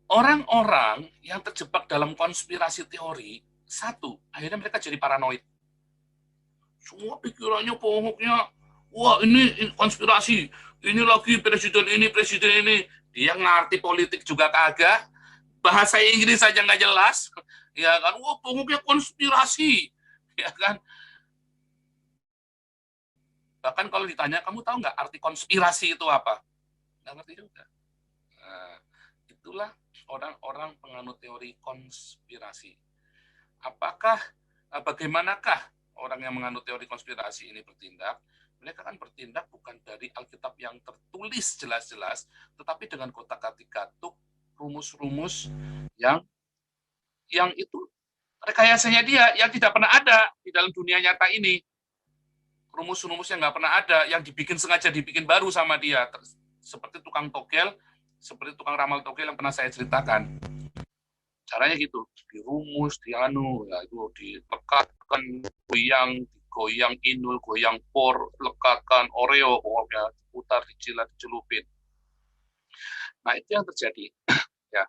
orang-orang yang terjebak dalam konspirasi teori, satu, akhirnya mereka jadi paranoid. Semua pikirannya, pokoknya, wah ini konspirasi, ini lagi presiden ini. Dia ngerti politik juga kagak, bahasa Inggris saja nggak jelas, ya kan? Wah pokoknya konspirasi, ya kan? Bahkan kalau ditanya, kamu tahu nggak arti konspirasi itu apa? Nggak ngerti juga. Nah, itulah orang-orang penganut teori konspirasi. Apakah, bagaimanakah orang yang menganut teori konspirasi ini bertindak? Mereka kan bertindak bukan dari Alkitab yang tertulis jelas-jelas, tetapi dengan kotak-atik gatuk, rumus-rumus yang itu rekayasanya dia yang tidak pernah ada di dalam dunia nyata ini. Rumus-rumus yang nggak pernah ada, yang dibikin sengaja dibikin baru sama dia, seperti tukang togel, seperti tukang ramal togel yang pernah saya ceritakan. Caranya gitu, dirumus, dianu, ya itu dilekatkan, goyang inul, goyang por, lekatkan oreo, pokoknya diputar, dijilat, dicelupin. Nah itu yang terjadi, ya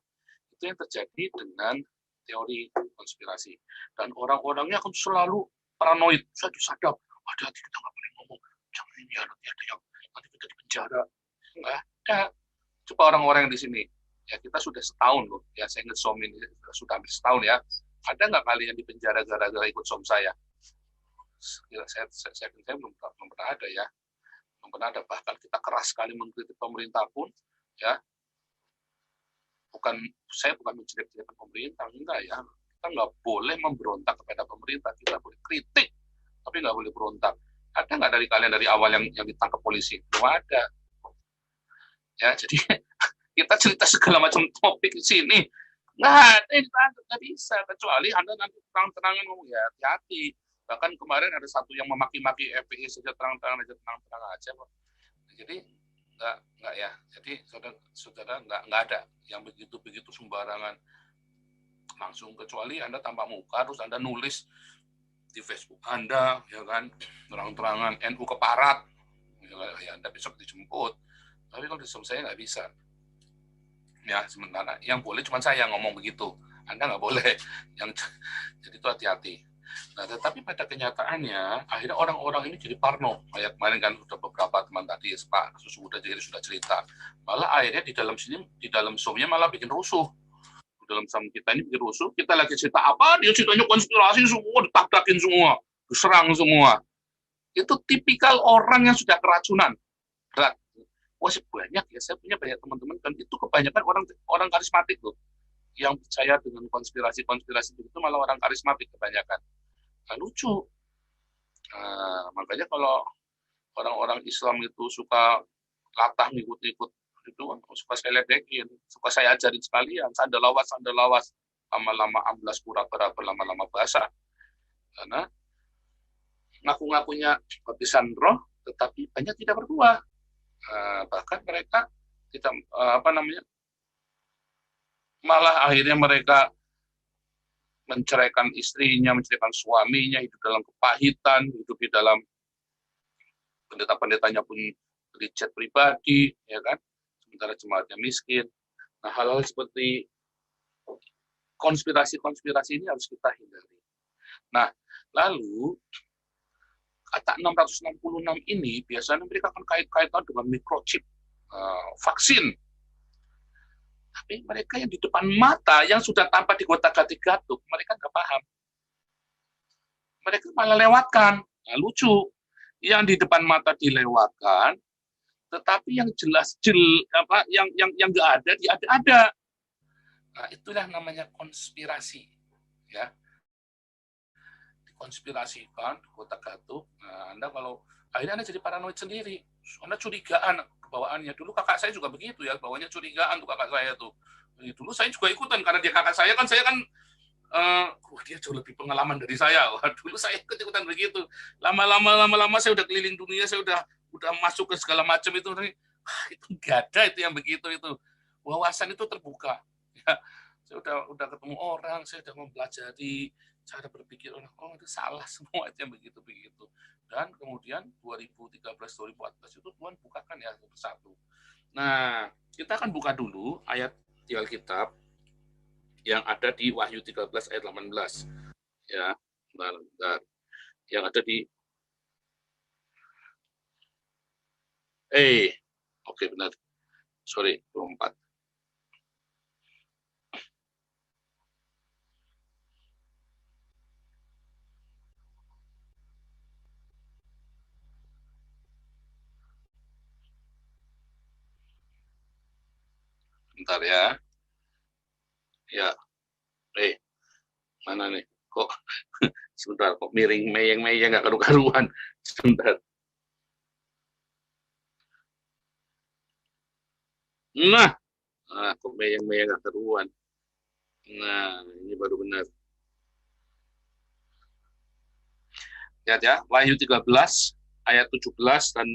itu yang terjadi dengan teori konspirasi. Dan orang-orangnya akan selalu paranoid, saya disadap, hati-hati kita nggak boleh ngomong, jangan ini ya, nanti ada yang nanti kita di penjara. Nggak ada. Coba orang-orang yang di sini, ya kita sudah setahun loh, ya saya nge-som ini sudah hampir setahun ya. Ada nggak kalian di penjara gara-gara ikut som saya? Saya belum pernah ada ya. Belum pernah ada. Bahkan kita keras sekali mengkritik pemerintah pun, ya saya bukan menjelek-jelekan pemerintah, enggak ya. Kita nggak boleh memberontak kepada pemerintah, kita boleh kritik, tapi nggak boleh berontak. Ada nggak dari kalian dari awal yang ditangkap polisi? Belum ada. Ya, jadi kita cerita segala macam topik di sini, nggak ada yang ditangkap, nggak bisa, kecuali Anda nanti terang-terangan ngomong, ya hati-hati. Bahkan kemarin ada satu yang memaki-maki FPI saja terang-terangan aja kok. Jadi nggak ya. Jadi saudara nggak ada yang begitu sembarangan langsung, kecuali Anda tampak muka terus Anda nulis di Facebook Anda, ya kan, terang-terangan NU keparat, ya Anda besok dijemput. Tapi kalau di saya nggak bisa. Ya sementara yang boleh cuma saya ngomong begitu, Anda nggak boleh. Jadi itu hati-hati. Nah tetapi pada kenyataannya akhirnya orang-orang ini jadi parno. Kayak kemarin kan sudah beberapa teman tadi Pak sudah cerita, malah akhirnya di dalam Zoom-nya malah bikin rusuh. Di dalam Zoom kita ini bikin rusuh, kita lagi cerita apa, dia ceritanya konspirasi semua, ditak-takin semua, diserang semua. Itu tipikal orang yang sudah keracunan berat. Wah banyak ya, saya punya banyak teman-teman, dan itu kebanyakan orang karismatik loh, yang percaya dengan konspirasi itu malah orang karismatik kebanyakan. Nah, lucu. Makanya kalau orang-orang Islam itu suka latah ngikut-ngikut itu, suka saya ledekin, suka saya ajarin sekalian, sandalawas, lama-lama amblas pura-pura, lama-lama basah. Karena ngaku-ngakunya baptisan roh, tetapi banyak tidak berbuah. Bahkan mereka tidak malah akhirnya mereka menceraikan istrinya, menceraikan suaminya, hidup dalam kepahitan, hidup di dalam pendeta-pendetanya pun beli jet pribadi, ya kan? Sementara jemaatnya miskin. Nah, hal-hal seperti konspirasi ini harus kita hindari. Nah, lalu kata 666 ini biasanya mereka akan kait-kaitan dengan microchip, vaksin. Tapi mereka yang di depan mata, yang sudah tampak di kotak-atik gatuk, mereka nggak paham. Mereka malah lewatkan. Nah, lucu. Yang di depan mata dilewatkan, tetapi yang yang nggak ada, ada. Nah, itulah namanya konspirasi. Ya, dikonspirasikan, kotak-gatuk. Nah, Anda kalau akhirnya Anda jadi paranoid sendiri. Anda curigaan kebawaannya. Dulu kakak saya juga begitu ya, bawanya curigaan tuh kakak saya tuh. Dulu saya juga ikutan karena dia kakak saya kan dia jauh lebih pengalaman dari saya. Wah, dulu saya ikut-ikutan begitu. Lama-lama saya udah keliling dunia, saya udah masuk ke segala macam itu. Itu nggak ada itu yang begitu itu. Wawasan itu terbuka. Ya, saya udah ketemu orang, saya udah mempelajari cara berpikir orang. Oh itu salah semua itu yang begitu-begitu. Dan kemudian 2013-2014 itu Tuhan bukakan ya satu persatu. Nah, kita akan buka dulu ayat di Alkitab yang ada di Wahyu 13 ayat 18. Ya, bentar, bentar. Yang ada di oke benar. Sorry, 24. Bentar ya. Ya, mana nih? Kok sebentar, kok miring, meyeng-meyeng, nggak karu-karuan. Sebentar. Nah, kok meyeng-meyeng nggak karuan. Nah, ini baru benar. Lihat ya, Wahyu 13 ayat 17 dan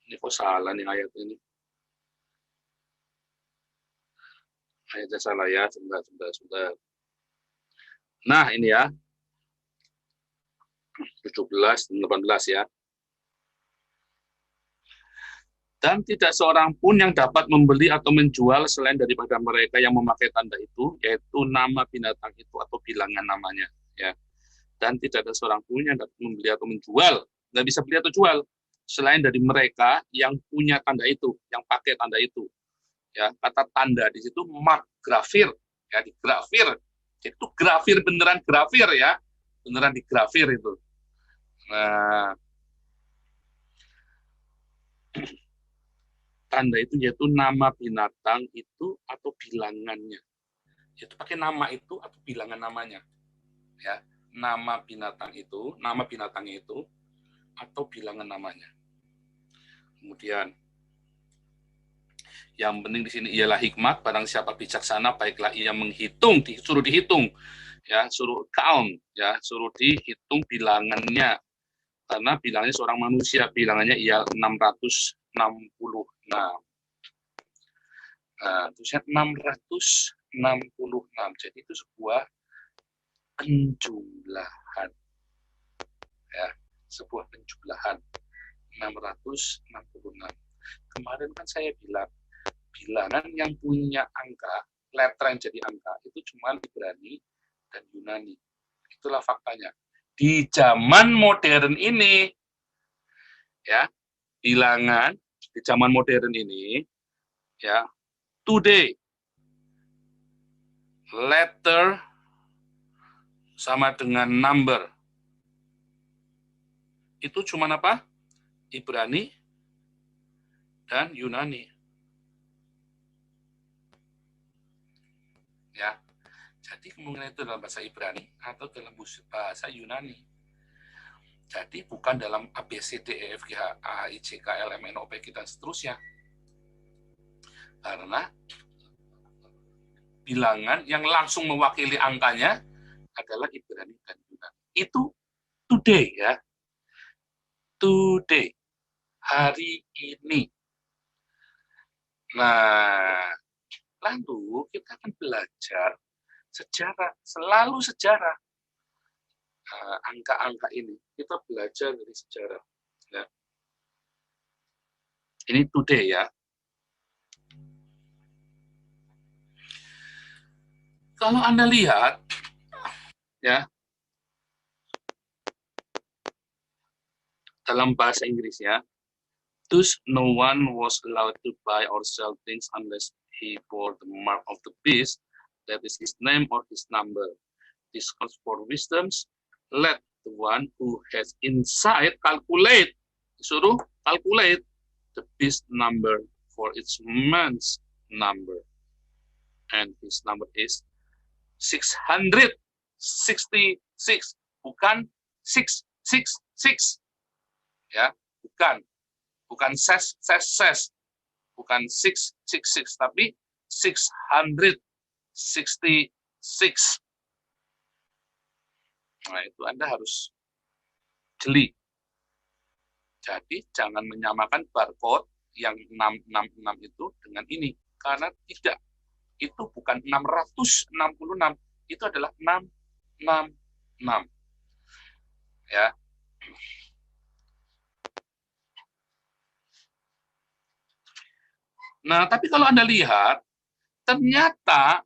ini kok salah nih ayat ini. Ayatnya salah ya, sebentar. Nah, ini ya, 17 dan 18 ya. Dan tidak seorang pun yang dapat membeli atau menjual selain daripada mereka yang memakai tanda itu, yaitu nama binatang itu atau bilangan namanya. Ya. Dan tidak ada seorang pun yang dapat membeli atau menjual, nggak bisa beli atau jual, selain dari mereka yang punya tanda itu, yang pakai tanda itu. Ya, kata tanda di situ mark grafir, ya di grafir. Itu grafir beneran grafir ya, beneran di grafir itu. Nah, tanda itu yaitu nama binatang itu atau bilangannya. Yaitu pakai nama itu atau bilangan namanya. Ya, nama binatangnya itu atau bilangan namanya. Kemudian yang penting di sini ialah hikmat, barang siapa bijaksana baiklah ia menghitung, suruh dihitung, ya, suruh count, ya, suruh dihitung bilangannya. Karena bilangannya seorang manusia, bilangannya ia 666. Nah, tulisnya 666. Jadi itu sebuah penjumlahan. Ya, sebuah penjumlahan. 666. Kemarin kan saya bilang, bilangan yang punya angka, letter yang jadi angka, itu cuma Ibrani dan Yunani. Itulah faktanya. Di zaman modern ini, ya, bilangan di zaman modern ini, ya, today, letter sama dengan number. Itu cuma apa? Ibrani dan Yunani. Ya. Jadi kemungkinan itu dalam bahasa Ibrani atau dalam bahasa Yunani. Jadi bukan dalam A, B, C, D, E, F, G, H, A, I, C, K, L, M, N, O, P, Q, dan seterusnya. Karena bilangan yang langsung mewakili angkanya adalah Ibrani dan Yunani. Itu today ya. Today. Hari ini. Nah, lalu kita akan belajar sejarah, selalu sejarah. Angka-angka ini, kita belajar dari sejarah. Ya. Ini today ya. Kalau Anda lihat, ya, dalam bahasa Inggris ya, thus no one was allowed to buy or sell things unless he bore the mark of the beast, that is his name or his number. This calls for wisdoms. Let the one who has insight calculate, disuruh calculate the beast number for its man's number. And his number is 666, bukan 666, ya, bukan ses, bukan 666, tapi 666. Nah, itu Anda harus jeli. Jadi jangan menyamakan barcode yang 666 itu dengan ini, karena tidak. Itu bukan 666, itu adalah 666. Ya. Nah, tapi kalau Anda lihat, ternyata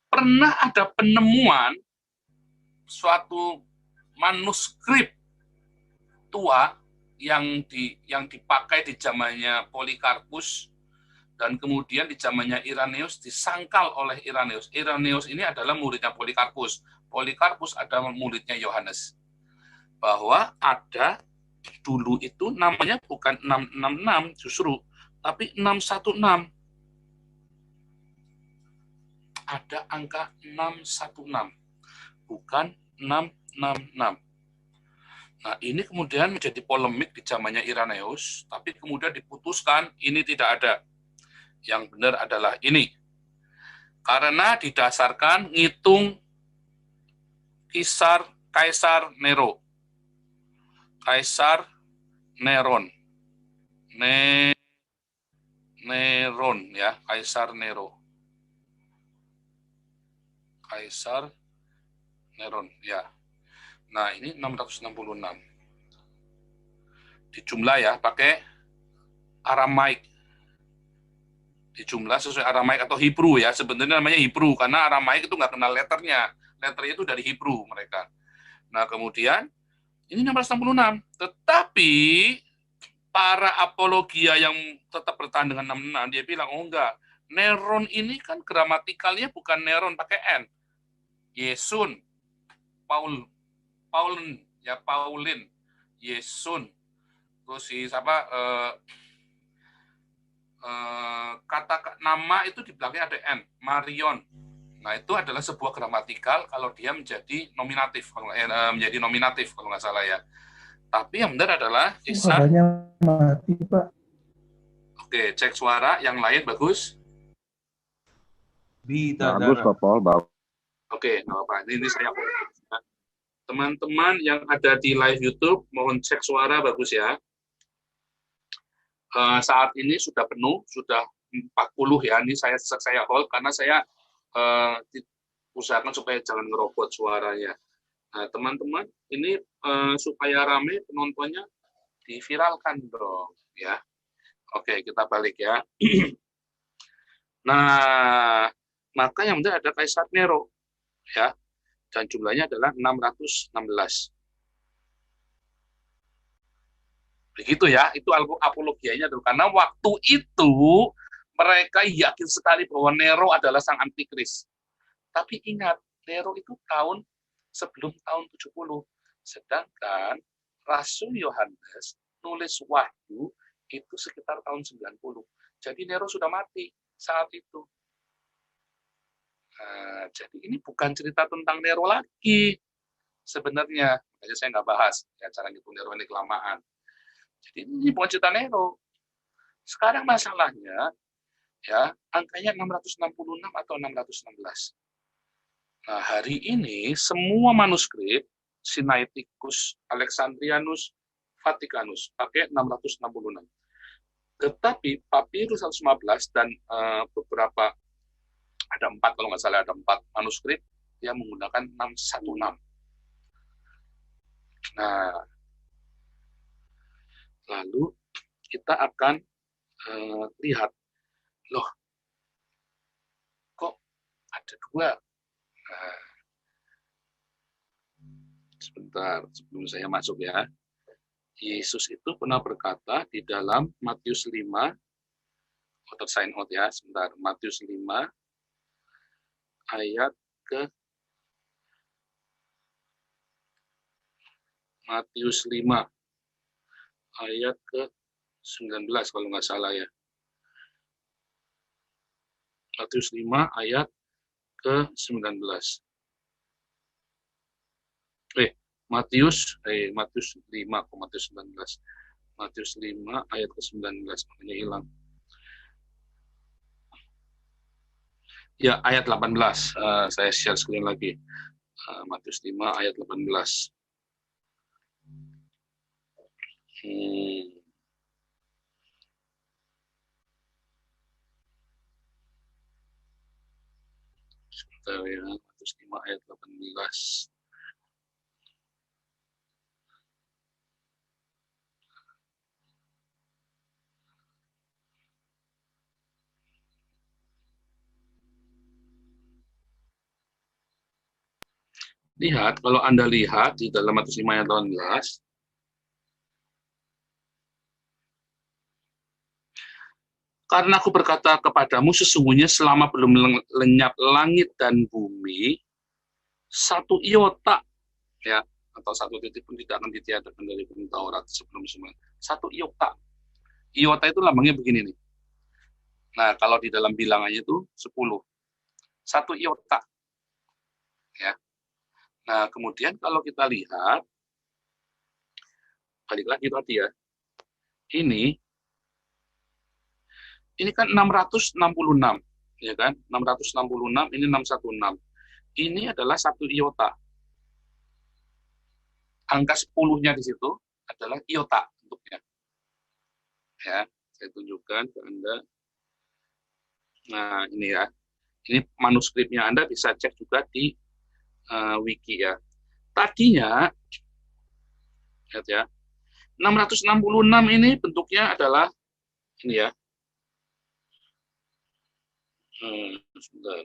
pernah ada penemuan suatu manuskrip tua yang dipakai di zamannya Polikarpus dan kemudian di zamannya Irenaeus disangkal oleh Irenaeus. Irenaeus ini adalah muridnya Polikarpus. Polikarpus adalah muridnya Yohanes. Bahwa ada dulu itu namanya bukan 666 justru, tapi 616. Ada angka 616, bukan 666. Nah, ini kemudian menjadi polemik di zamannya Irenaeus, tapi kemudian diputuskan ini tidak ada. Yang benar adalah ini. Karena didasarkan ngitung Kaisar Nero. Kaisar Neron. Neron ya, Kaisar Nero. Kaisar Neron ya. Nah, ini 666. Dijumlah ya, pakai Aramaik. Dijumlah sesuai Aramaik atau Hebrew ya. Sebenarnya namanya Hebrew, karena Aramaik itu nggak kenal letternya. Letternya itu dari Hebrew mereka. Nah, kemudian, ini 666. Tetapi, para apologia yang tetap bertahan dengan 66, dia bilang, oh enggak, Neron ini kan gramatikalnya bukan Neron, pakai N. Yesun, Paulin, Yesun, terus si siapa kata nama itu di belakangnya ada N, Marion. Nah, itu adalah sebuah gramatikal kalau dia menjadi nominatif, menjadi nominatif kalau nggak salah ya. Tapi yang benar adalah suaranya mati, Pak. Oke, cek suara, yang lain bagus. Bagus, Pak Paul, bagus. Oke, nggak apa-apa. Ini saya teman-teman yang ada di live YouTube, mohon cek suara bagus ya. Saat ini sudah penuh, sudah 40 ya. Ini saya hold karena saya usahakan supaya jangan ngerobot suaranya. Nah, teman-teman, ini supaya rame penontonnya diviralkan dong, ya. Oke, kita balik ya. Nah, maka yang benar ada Kaisar Nero, ya. Dan jumlahnya adalah 616. Begitu ya, itu apologianya dulu. Karena waktu itu mereka yakin sekali bahwa Nero adalah sang antikris. Tapi ingat, Nero itu sebelum tahun 70. Sedangkan Rasul Yohanes nulis Wahyu itu sekitar tahun 90. Jadi Nero sudah mati saat itu. Nah, jadi ini bukan cerita tentang Nero lagi sebenarnya. Makanya saya nggak bahas ya, cara ngitung Nero ini kelamaan. Jadi ini bukan cerita Nero. Sekarang masalahnya ya angkanya 666 atau 616. Nah, hari ini semua manuskrip Sinaiticus, Alexandrianus, Vaticanus pakai 666. Tetapi Papyrus 115 dan beberapa ada 4 kalau nggak salah, ada 4 manuskrip yang menggunakan 616. Nah, lalu kita akan lihat, loh, kok ada 2? Nah, sebentar, sebelum saya masuk ya. Yesus itu pernah berkata di dalam Matius 5, sign out ya, sebentar. Matius 5, ayat ke Matius 5 ayat ke 19 kalau nggak salah ya. Matius 5 ayat ke 19. Matius 5 ke Matius 19. Matius 5 ayat ke 19, makanya hilang. Ya, ayat 18. Saya share screen lagi. Matius 5 ayat 18. Sebentar ya, Matius 5 ayat 18. Lihat, kalau Anda lihat di dalam Matius 5 ayat 18, karena aku berkata kepadamu, sesungguhnya selama belum lenyap langit dan bumi, satu iota, ya, atau satu titik pun tidak akan ditiadakan dari hukum Taurat sebelum semua. Satu iota. Iota itu lambangnya begini nih. Nah, kalau di dalam bilangannya itu 10. Satu iota. Ya. Nah, kemudian kalau kita lihat, balik lagi tadi ya, ini kan 666, ya kan? 666, ini 616. Ini adalah satu iota. Angka 10-nya di situ adalah iota bentuknya. Ya, saya tunjukkan ke Anda. Nah, ini ya. Ini manuskripnya Anda bisa cek juga di wiki ya. Tadinya, lihat ya, 666 ini bentuknya adalah ini ya. Sebentar.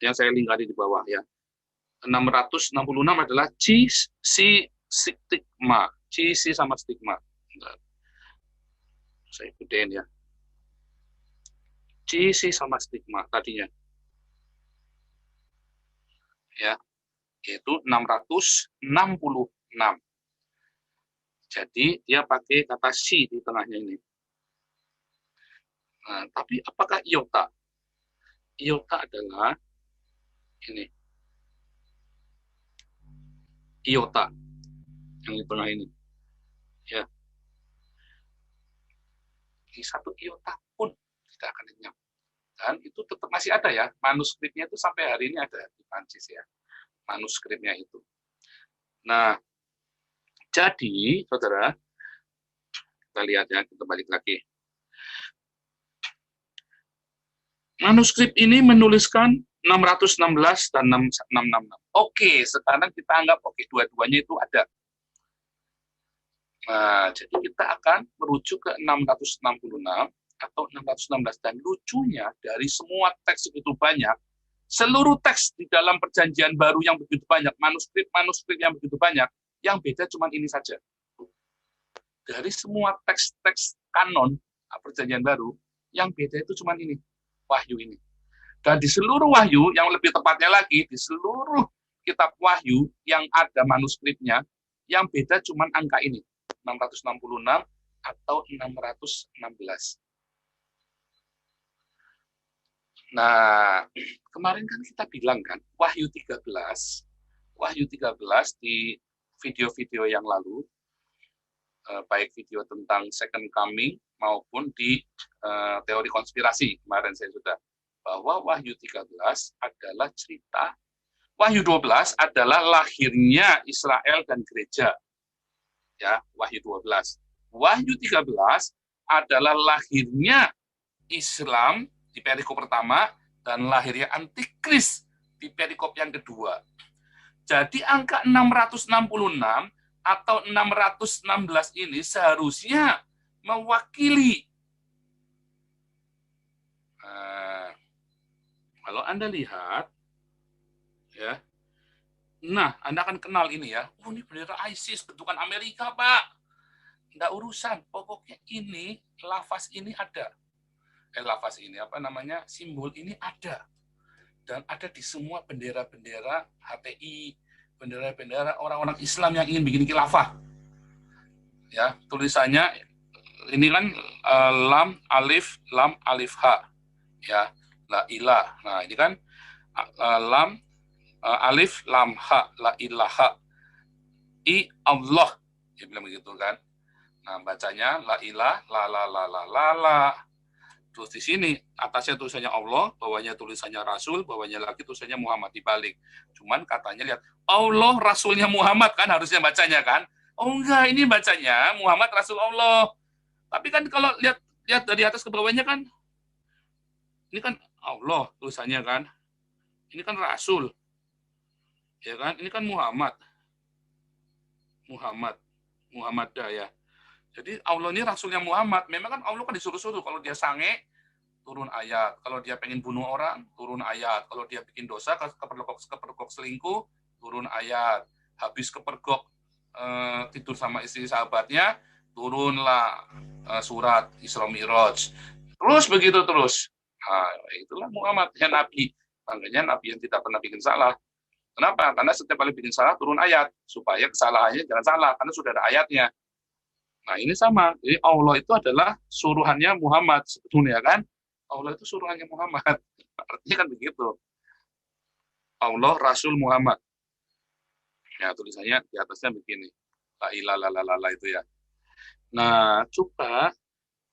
Yang saya link tadi di bawah ya. 666 adalah C stigma. C sama stigma. Bentar. Saya gedein ya. C sama stigma tadinya. Ya, yaitu 666. Jadi dia pakai kata C di tengahnya ini. Nah, tapi apakah iota? Iota adalah ini. Iota yang di tengah ini. Ya. Di satu iota pun tidak akan lenyap. Dan itu tetap masih ada ya. Manuskripnya itu sampai hari ini ada di Prancis ya. Manuskripnya itu. Nah, jadi saudara, kita lihat ya, kita balik lagi. Manuskrip ini menuliskan 616 dan 666. Oke, sekarang kita anggap dua-duanya itu ada. Nah, jadi kita akan merujuk ke 666 atau 616. Dan lucunya dari semua teks begitu banyak, seluruh teks di dalam perjanjian baru yang begitu banyak, manuskrip yang begitu banyak, yang beda cuma ini saja. Dari semua teks-teks kanon perjanjian baru, yang beda itu cuma ini, wahyu ini. Dan di seluruh wahyu, yang lebih tepatnya lagi, di seluruh kitab wahyu yang ada manuskripnya, yang beda cuma angka ini, 666 atau 616. Nah, kemarin kan kita bilang kan, Wahyu 13 di video-video yang lalu, baik video tentang second coming maupun di teori konspirasi, kemarin saya sudah, bahwa Wahyu 13 adalah cerita, Wahyu 12 adalah lahirnya Israel dan gereja. Ya, Wahyu 12. Wahyu 13 adalah lahirnya Islam di perikop pertama dan lahirnya antikris di perikop yang kedua. Jadi angka 666 atau 616 ini seharusnya mewakili. Kalau Anda lihat, ya, nah Anda akan kenal ini ya. Oh, ini bendera ISIS, bentukan Amerika, Pak. Nggak urusan, pokoknya ini, lafaz ini ada. Lafaz ini, simbol ini ada. Dan ada di semua bendera-bendera HTI, bendera-bendera orang-orang Islam yang ingin bikin khilafah. Ya, tulisannya ini kan lam alif ha. Ya, la ilah. Nah, ini kan lam alif lam ha, la ilaha. I Allah. Dia bilang begitu kan. Nah, bacanya la ilah la la la la la la. Terus di sini atasnya tulisannya Allah, bawahnya tulisannya Rasul, bawahnya lagi tulisannya Muhammad dibalik. Cuman katanya lihat, Allah Rasulnya Muhammad kan harusnya bacanya kan? Oh enggak, ini bacanya Muhammad Rasul Allah. Tapi kan kalau lihat dari atas ke bawahnya kan, ini kan Allah tulisannya kan, ini kan Rasul, ya kan? Ini kan Muhammad dah ya. Jadi Allah ini Rasulnya Muhammad. Memang kan Allah kan disuruh-suruh kalau dia sange turun ayat. Kalau dia pengen bunuh orang, turun ayat. Kalau dia bikin dosa, kepergok selingkuh, turun ayat. Habis kepergok tidur sama istri sahabatnya, turunlah surat Isra Mi'raj. Terus begitu terus. Nah, itulah Muhammad, ya Nabi. Makanya Nabi yang tidak pernah bikin salah. Kenapa? Karena setiap kali bikin salah turun ayat supaya kesalahannya jangan salah karena sudah ada ayatnya. Nah, ini sama. Jadi Allah itu adalah suruhannya Muhammad sebetulnya kan. Allah itu suruhannya Muhammad. Artinya kan begitu. Allah Rasul Muhammad. Ya, tulisannya di atasnya begini. La ilaha illallah itu ya. Nah, coba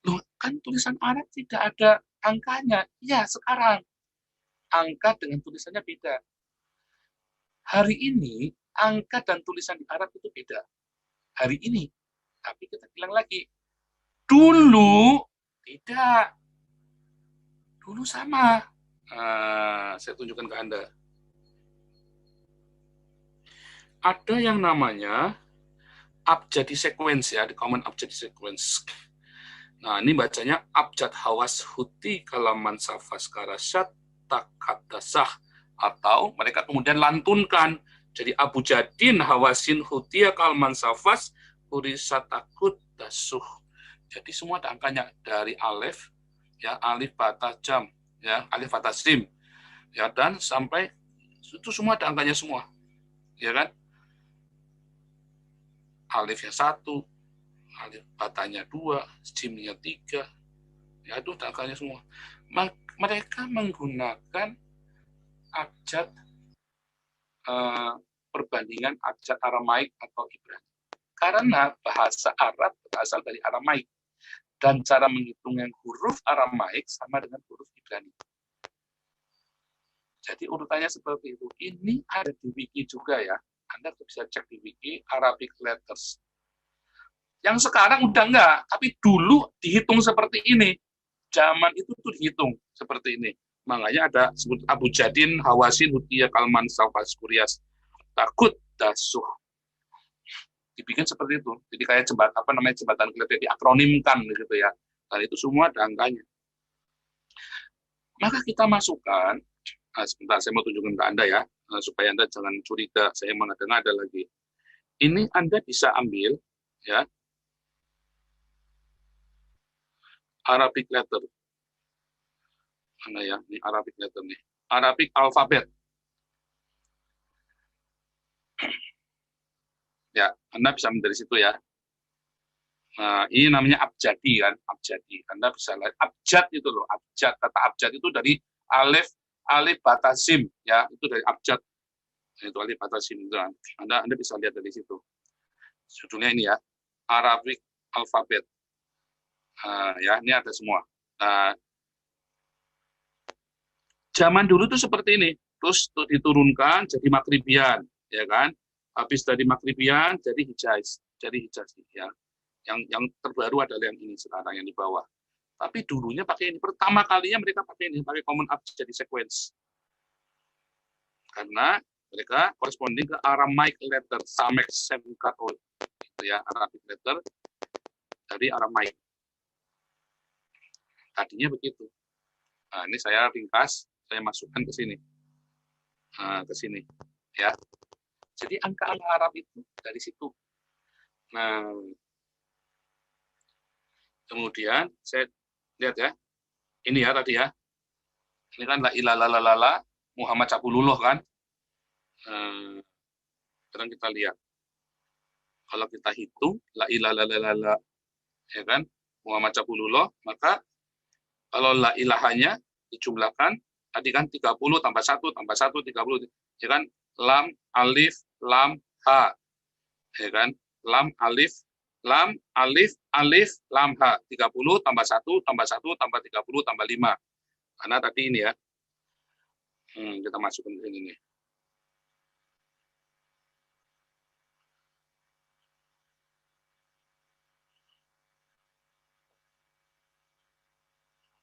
loh, kan tulisan Arab tidak ada angkanya. Ya, sekarang angka dengan tulisannya beda. Hari ini angka dan tulisan di Arab itu beda. Hari ini. Tapi kita bilang lagi, dulu tidak. Dulu sama. Saya tunjukkan ke Anda. Ada yang namanya abjadi sequence ya, di common abjadi sequence. Nah, ini bacanya abjad hawas huti kalaman safas karasyat takadasah. Atau mereka kemudian lantunkan. Jadi Abu Jadin hawasin hutia kalman safas hurisatakut dasuh. Jadi semua ada angkanya dari alif, ya alif bata jam, ya alif bata sim, ya dan sampai itu semua ada angkanya semua, ya kan? Alifnya 1, alif batanya 2, simnya 3, ya itu ada angkanya semua. Mereka menggunakan abjad perbandingan abjad Aramaik atau Ibrani. Karena bahasa Arab berasal dari Aramaik dan cara menghitung yang huruf Aramaik sama dengan huruf Ibrani. Jadi urutannya seperti itu. Ini ada di wiki juga ya. Anda bisa cek di wiki Arabic letters. Yang sekarang udah enggak, tapi dulu dihitung seperti ini. Zaman itu tuh dihitung seperti ini. Makanya ada sebut Abu Jadin, Hawasin, Hutiyah, Kalman, Safas, Kurias, Takut, Dasuh. Dibikin seperti itu. Jadi kayak jembatan keledai diakronimkan gitu ya. Dan itu semua ada angkanya. Maka kita masukkan, sebentar saya mau tunjukkan ke Anda ya, supaya Anda jangan curiga, saya mengada-ngada lagi. Ini Anda bisa ambil, ya, Arabic letter. Mana ya, ini Arabic letter nih. Arabic alfabet. Ya, Anda bisa ambil dari situ ya. Nah, ini namanya abjadi kan, abjadi. Anda bisa lihat abjad itu loh, abjad. Kata abjad itu dari alif batasim ya, itu dari abjad. Itu alif batasim itu. Anda bisa lihat dari situ. Judulnya ini ya, Arabic alfabet. Ya, ini ada semua. Nah, zaman dulu tuh seperti ini, terus diturunkan jadi Makribian, ya kan? Habis dari Makribian jadi Hijaz, ya. Yang terbaru adalah yang ini sekarang yang di bawah. Tapi dulunya pakai ini. Pertama kalinya mereka pakai ini, pakai common abjad sequence. Karena mereka corresponding ke Aramaic letter, Samek Semkatol. Itu ya, Arabic letter dari Aramaic. Tadinya begitu. Nah, ini saya ringkas, saya masukkan ke sini. Ke sini. Ya. Jadi angka-angka Arab itu dari situ. Nah, kemudian saya lihat ya, ini ya tadi ya, ini kan la ilaha illallah Muhammad Cabulullah kan. Sekarang kita lihat, kalau kita hitung la ilaha illallah ya kan Muhammad Cabulullah, maka kalau la ilahanya dijumlahkan tadi kan 30 tambah 1 tambah 1 30 ya kan, lam alif lam ha ya kan, lam alif lam ha 30 tambah 1 tambah 1 tambah 30 tambah 5. Karena tadi ini ya. Kita masukkan ke ini nih.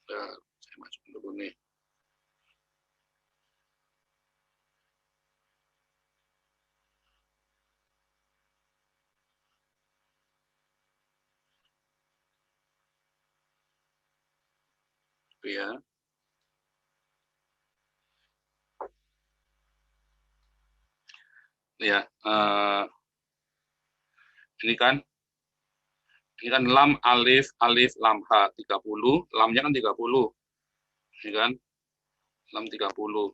Saya masukin dulu nih. Ya. Ya, ini kan lam alif alif lam ha 30, lamnya kan 30. Ini kan lam 30.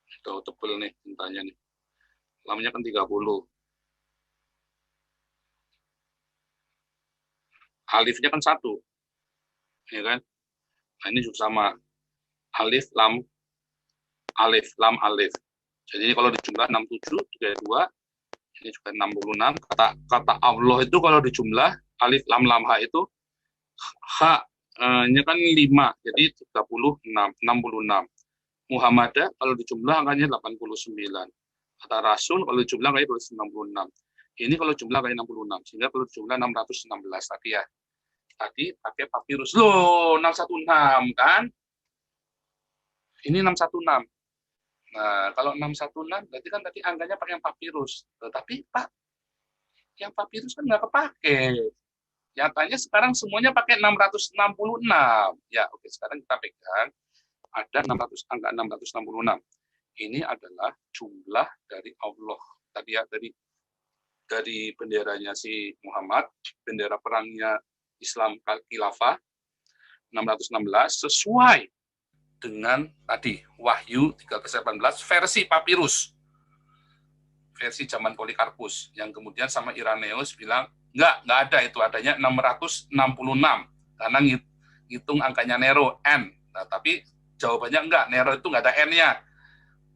Sudah tebel nih tintanya nih. Lamnya kan 30. Alifnya kan 1, ya kan? Nah, ini juga sama. Alif lam alif lam alif. Jadi ini kalau dijumlah 67 32, ini juga 66. Kata Allah itu kalau dijumlah alif lam lam ha itu ha nya kan 5, jadi 36, 66. Muhammadah kalau dijumlah angkanya 89. Kata Rasul kalau dijumlah angkanya 96. Ini kalau jumlah kayak 66, sehingga kalau jumlah 616 tadi ya. Tadi pakai papirus. Loh, 616 kan? Ini 616. Nah, kalau 616 berarti kan tadi angkanya pakai yang papirus. Tapi Pak, yang papirus kan nggak kepake. Nyatanya sekarang semuanya pakai 666. Ya, oke, sekarang kita pegang ada 600, angka 666. Ini adalah jumlah dari Allah. Tadi ya, dari benderanya si Muhammad, bendera perangnya Islam Khilafah 616 sesuai dengan tadi Wahyu 13:18 versi papirus, versi zaman Polikarpus, yang kemudian sama Irenaeus bilang nggak ada, itu adanya 666 karena ngitung angkanya Nero N. Nah, tapi jawabannya enggak, Nero itu nggak ada N-nya.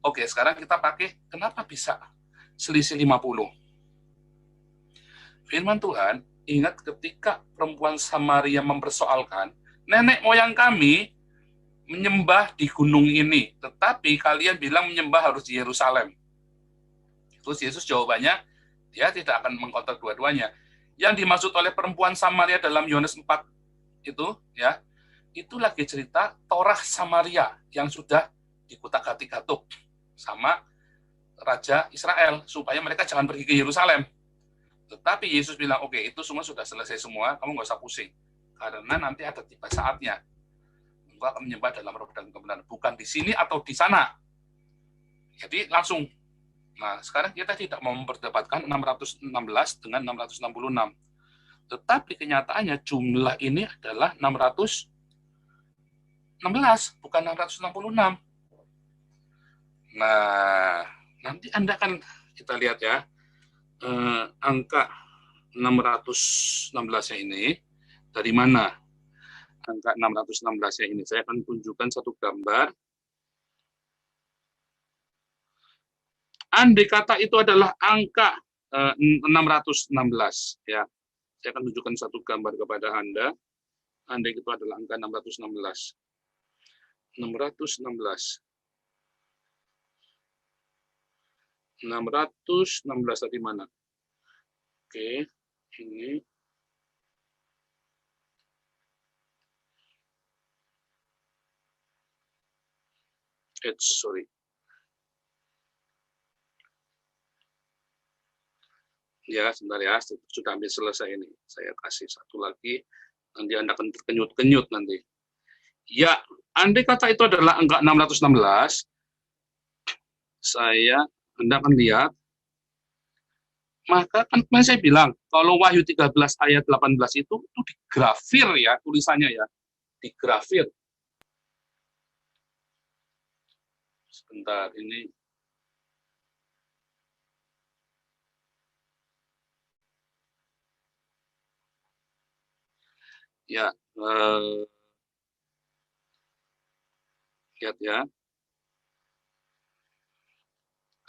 Oke, sekarang kita pakai kenapa bisa selisih 50. Firman Tuhan, ingat ketika perempuan Samaria mempersoalkan, nenek moyang kami menyembah di gunung ini, tetapi kalian bilang menyembah harus di Yerusalem. Terus Yesus jawabannya, dia tidak akan mengkontak dua-duanya. Yang dimaksud oleh perempuan Samaria dalam Yohanes 4 itu, ya, itu lagi cerita Torah Samaria yang sudah dikutak-atik-atuk sama Raja Israel, supaya mereka jangan pergi ke Yerusalem. Tetapi Yesus bilang, oke, itu semua sudah selesai semua, kamu nggak usah pusing. Karena nanti ada tiba saatnya. Engkau akan menyembah dalam roh dan kebenaran. Bukan di sini atau di sana. Jadi langsung. Nah, sekarang kita tidak mau memperdebatkan 616 dengan 666. Tetapi kenyataannya jumlah ini adalah 616, bukan 666. Nah, nanti Anda kan, kita lihat ya, angka 616-nya ini dari mana? Angka 616-nya ini saya akan tunjukkan satu gambar. Andai kata itu adalah angka 616, ya. Saya akan tunjukkan satu gambar kepada Anda. Andai itu adalah angka 616. 616 tadi mana? Oke, ini. Sorry. Ya, sebentar ya, sudah hampir selesai ini. Saya kasih satu lagi, nanti Anda akan terkenyut-kenyut nanti. Ya, andai kata itu adalah angka 616, Anda akan lihat, maka kan saya bilang, kalau Wahyu 13 ayat 18 itu digrafir ya, tulisannya ya, digrafir. Sebentar, ini. Ya, lihat ya.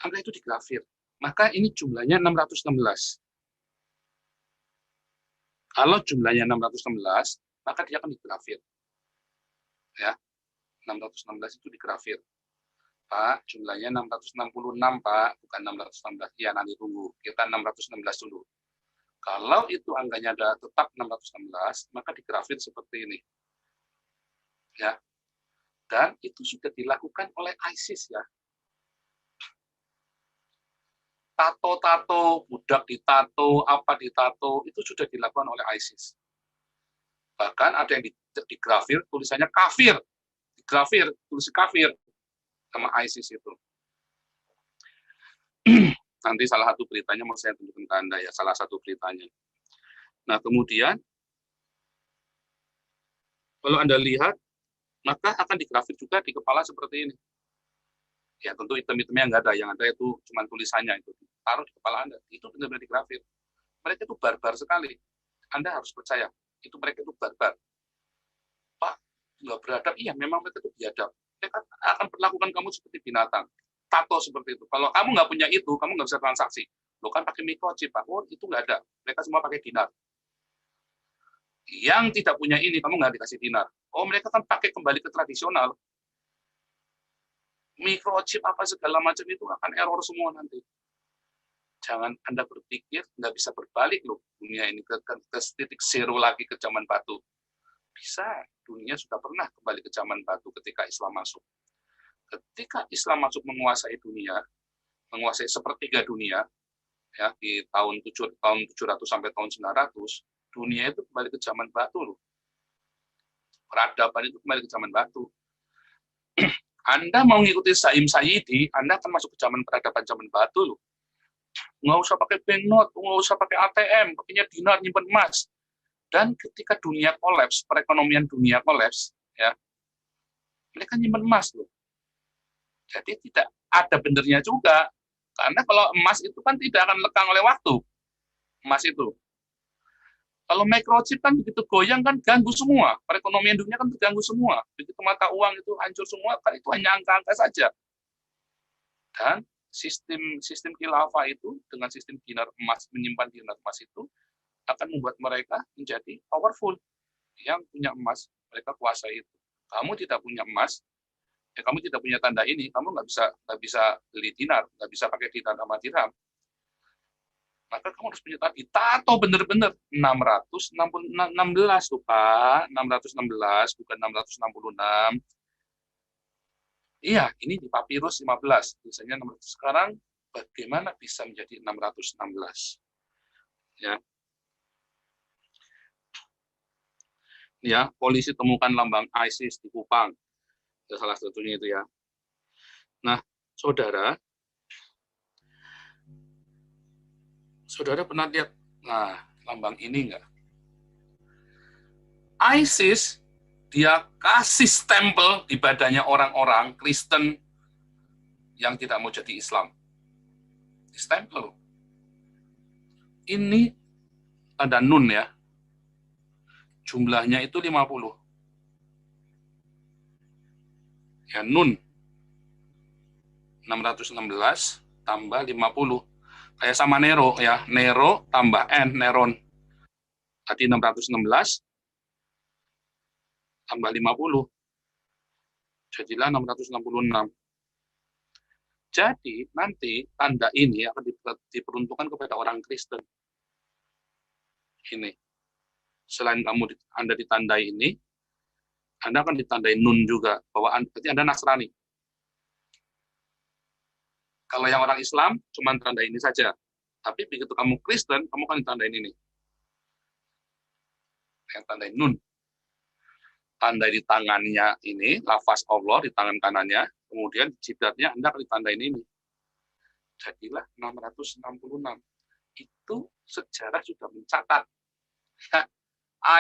Angka itu digrafir. Maka ini jumlahnya 616. Kalau jumlahnya 616, maka dia akan digrafir. Ya, 616 itu digrafir. Pak, jumlahnya 666, Pak, bukan 616. Ya, nanti tunggu. Kita 616 dulu. Kalau itu angkanya ada tetap 616, maka digrafir seperti ini. Ya. Dan itu sudah dilakukan oleh ISIS ya. Tato-tato, budak ditato, apa ditato, itu sudah dilakukan oleh ISIS. Bahkan ada yang digrafir tulisannya kafir, digrafir tulis kafir sama ISIS itu. Nanti salah satu beritanya mau saya tunjukkan ke Anda ya, salah satu beritanya. Nah, kemudian kalau Anda lihat, maka akan digrafir juga di kepala seperti ini. Ya, tentu item-itemnya nggak ada, yang ada itu cuma tulisannya itu. Taruh di kepala Anda, itu benar-benar digrafir. Mereka itu barbar sekali. Anda harus percaya, itu mereka itu barbar. Pak, nggak beradab, iya memang mereka itu biadab. Mereka akan perlakukan kamu seperti binatang. Tato seperti itu. Kalau kamu nggak punya itu, kamu nggak bisa transaksi. Lo kan pakai microchip, Pak. Oh, itu nggak ada. Mereka semua pakai dinar. Yang tidak punya ini, kamu nggak dikasih dinar. Oh, mereka kan pakai kembali ke tradisional. Microchip apa segala macam itu akan error semua nanti. Jangan Anda berpikir nggak bisa berbalik loh dunia ini ke titik zero lagi ke zaman batu. Bisa, dunia sudah pernah kembali ke zaman batu ketika Islam masuk. Ketika Islam masuk menguasai dunia, menguasai sepertiga dunia, ya di tahun 700 sampai tahun 900, dunia itu kembali ke zaman batu loh. Peradaban itu kembali ke zaman batu. Anda mau ngikuti Saim Sayyidi, Anda akan masuk ke zaman peradaban zaman batu loh. Nggak usah pakai banknote, nggak usah pakai ATM, pakainya dinar nyimpen emas. Dan ketika dunia kolaps, perekonomian dunia kolaps, ya, mereka nyimpen emas loh. Jadi tidak ada benernya juga. Karena kalau emas itu kan tidak akan lekang oleh waktu. Emas itu. Kalau microchip kan begitu goyang kan ganggu semua. Perekonomian dunia kan terganggu semua. Begitu mata uang itu hancur semua, kan itu hanya angka-angka saja. Dan sistem khilafah itu dengan sistem dinar emas, menyimpan dinar emas itu akan membuat mereka menjadi powerful. Yang punya emas, mereka kuasai itu. Kamu tidak punya emas, kamu tidak punya tanda ini, kamu nggak bisa beli dinar, nggak bisa pakai dinar sama dirham. Maka kamu harus punya tato bener-bener 616 tuh Pak, 616 bukan 666. Iya, ini di papirus 15, biasanya 600. Sekarang bagaimana bisa menjadi 616? Ya. Ya, polisi temukan lambang ISIS di Kupang. Salah satunya itu ya. Nah, saudara pernah lihat lambang ini enggak? ISIS dia kasih stempel di badannya orang-orang Kristen yang tidak mau jadi Islam. Di stempel. Ini ada nun ya. Jumlahnya itu 50. Ya, nun 616 tambah 50. Kayak sama Nero ya, Nero tambah N, Neron. Tadi 616 tambah 50. Jadilah 666. Jadi nanti tanda ini akan diperuntukkan kepada orang Kristen. Ini. Selain Anda ditandai ini, Anda akan ditandai nun juga, bahwa berarti Anda Nasrani. Kalau yang orang Islam, cuma tanda ini saja. Tapi begitu kamu Kristen, kamu akan ditandain ini. Yang tandai nun. Tanda di tangannya ini, lafaz Allah di tangan kanannya, kemudian jidatnya Anda akan ditandain ini. Jadilah 666. Itu sejarah sudah mencatat.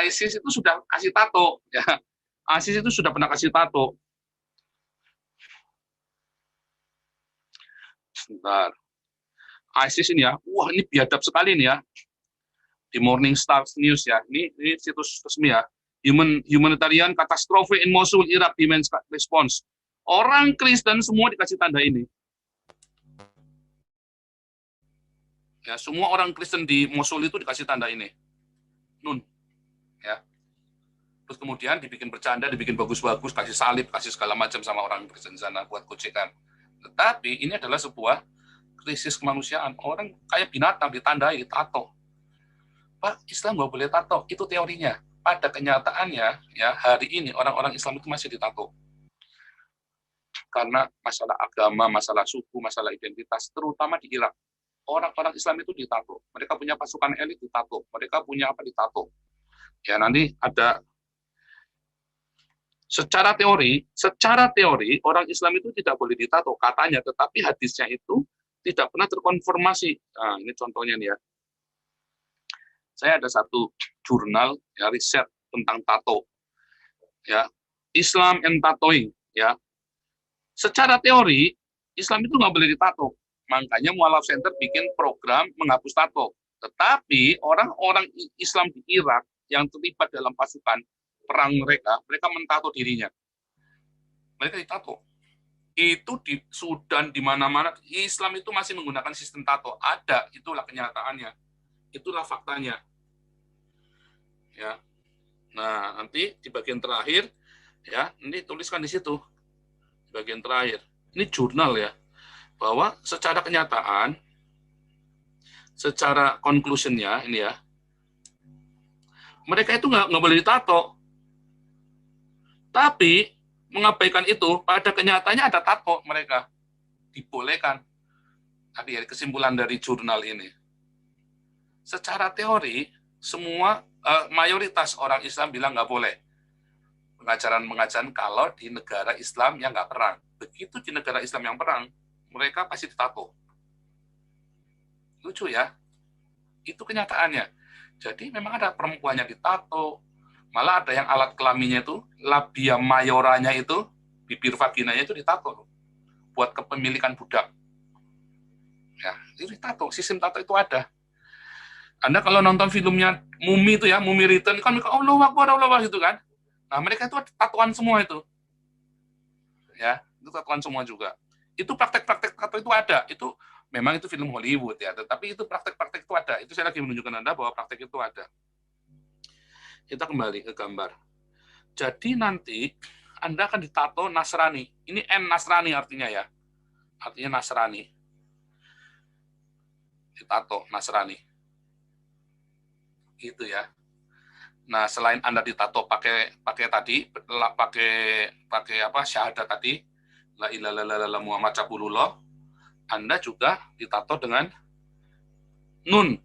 ISIS itu sudah kasih tato. Ya. ISIS itu sudah pernah kasih tato. Sebentar. ISIS ini ya, wah ini biadab sekali nih ya. Di Morning Star News ya, ini situs resmi ya. Humanitarian catastrophe in Mosul, Iraq demands response. Orang Kristen semua dikasih tanda ini. Ya, semua orang Kristen di Mosul itu dikasih tanda ini. Nun. Ya. Terus kemudian dibikin bercanda, dibikin bagus-bagus, kasih salib, kasih segala macam sama orang Kristen sana buat gocekan. Tetapi ini adalah sebuah krisis kemanusiaan. Orang kayak binatang ditandai, tato. Pak, Islam nggak boleh tato. Itu teorinya. Pada kenyataannya, ya hari ini orang-orang Islam itu masih ditato. Karena masalah agama, masalah suku, masalah identitas, terutama di Irak. Orang-orang Islam itu ditato. Mereka punya pasukan elit ditato. Mereka punya apa ditato. Ya nanti ada Secara teori orang Islam itu tidak boleh ditato katanya, tetapi hadisnya itu tidak pernah terkonfirmasi. Nah, ini contohnya nih ya. Saya ada satu jurnal ya riset tentang tato, ya Islam and Tattooing, ya. Secara teori Islam itu nggak boleh ditato, makanya Mualaf Center bikin program menghapus tato. Tetapi orang-orang Islam di Irak yang terlibat dalam pasukan perang mereka mentato dirinya. Mereka ditato. Itu di Sudan, di mana-mana Islam itu masih menggunakan sistem tato. Ada, itulah kenyataannya. Itulah faktanya. Ya. Nah, nanti di bagian terakhir ya, ini tuliskan di situ. Di bagian terakhir. Ini jurnal ya. Bahwa secara kenyataan, secara conclusion-nya ini ya, mereka itu nggak boleh ditato. Tapi mengabaikan itu, pada kenyataannya ada tato mereka. Dibolehkan. Tadi ya, kesimpulan dari jurnal ini. Secara teori, semua mayoritas orang Islam bilang nggak boleh. Pengajaran-pengajaran kalau di negara Islam yang nggak perang. Begitu di negara Islam yang perang, mereka pasti ditato. Lucu ya? Itu kenyataannya. Jadi memang ada perempuannya ditato, malah ada yang alat kelaminnya itu, labia mayoranya itu, bibir vaginanya itu ditato. Buat kepemilikan budak. Ya, itu ditato. Sistem tato itu ada. Anda kalau nonton filmnya Mumi itu ya, Mumi Return, kan Allah Akbar gitu kan. Nah, mereka itu tatoan semua itu. Ya, itu tatoan semua juga. Itu praktek-praktek tato itu ada. Itu memang itu film Hollywood ya, tetapi itu praktek-praktek itu ada. Itu saya lagi menunjukkan Anda bahwa praktek itu ada. Kita kembali ke gambar. Jadi nanti Anda akan ditato Nasrani. Ini N Nasrani artinya ya. Artinya Nasrani. Ditato Nasrani. Gitu ya. Nah, selain Anda ditato pakai tadi, pakai apa syahadat tadi, la ilaha illallah Muhammad Rasulullah, Anda juga ditato dengan nun,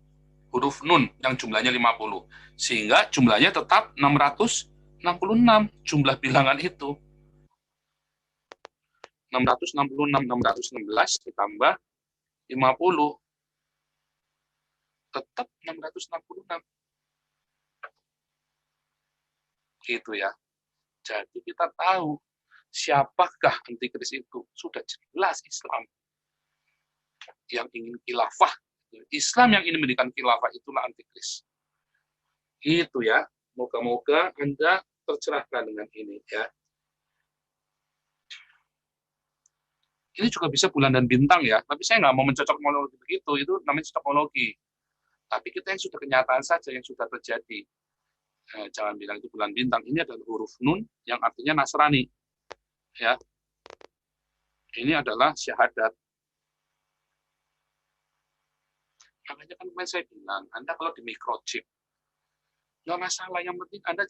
huruf nun yang jumlahnya 50. Sehingga jumlahnya tetap 666 jumlah bilangan itu. 666, 616 ditambah 50. Tetap 666. Gitu ya. Jadi kita tahu siapakah antikris itu. Sudah jelas Islam yang ingin khilafah. Islam yang ingin mendirikan khilafah itulah antikris. Gitu ya. Moga-moga Anda tercerahkan dengan ini ya. Ini juga bisa bulan dan bintang ya. Tapi saya nggak mau mencocokmologi begitu. Itu namanya cocokmologi. Tapi kita yang sudah kenyataan saja, yang sudah terjadi. Jangan bilang itu bulan bintang. Ini adalah huruf nun yang artinya Nasrani. Ya. Ini adalah syahadat. Makanya kan saya bilang, Anda kalau di microchip, nggak masalah. Yang penting Anda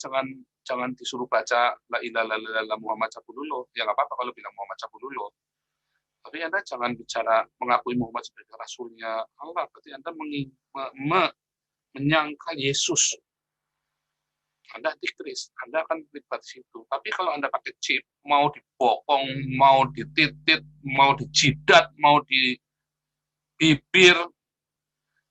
jangan disuruh baca la ilaha illallah Muhammad Rasulullah. Ya nggak apa-apa kalau bilang Muhammad Rasulullah. Tapi Anda jangan bicara mengakui Muhammad sebagai Rasulnya Allah. Berarti Anda menyangkal Yesus. Anda antikris, Anda akan terlibat situ. Tapi kalau Anda pakai chip, mau dibokong, mau dititit, mau dijidat, mau di bibir,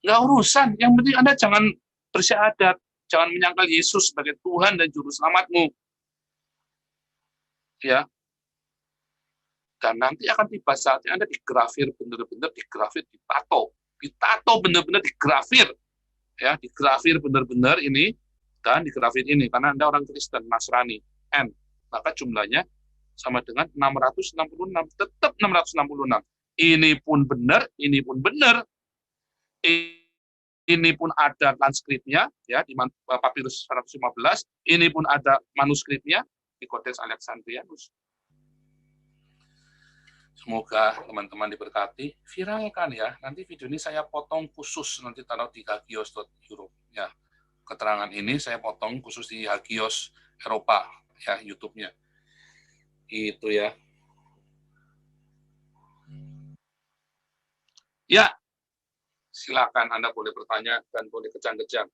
nggak urusan. Yang penting Anda jangan bersyahadat, jangan menyangkal Yesus sebagai Tuhan dan Juru Selamatmu. Ya. Dan nanti akan tiba saatnya Anda digrafir, benar-benar digrafir, ditato benar-benar digrafir. Ya, digrafir benar-benar ini, dan digrafir ini, karena Anda orang Kristen, Nasrani, N. Maka jumlahnya sama dengan 666, tetap 666. Ini pun benar, ini pun benar. Ini pun ada transkripnya, ya, di Papirus 115, ini pun ada manuskripnya di Codex Alexandrianus. Semoga teman-teman diberkati. Viralkan ya. Nanti video ini saya potong khusus, nanti taruh di hagios.europe. Ya. Keterangan ini saya potong khusus di Hagios Eropa, ya, YouTube-nya. Itu ya. Ya, silakan Anda boleh bertanya dan boleh kejang-kejang.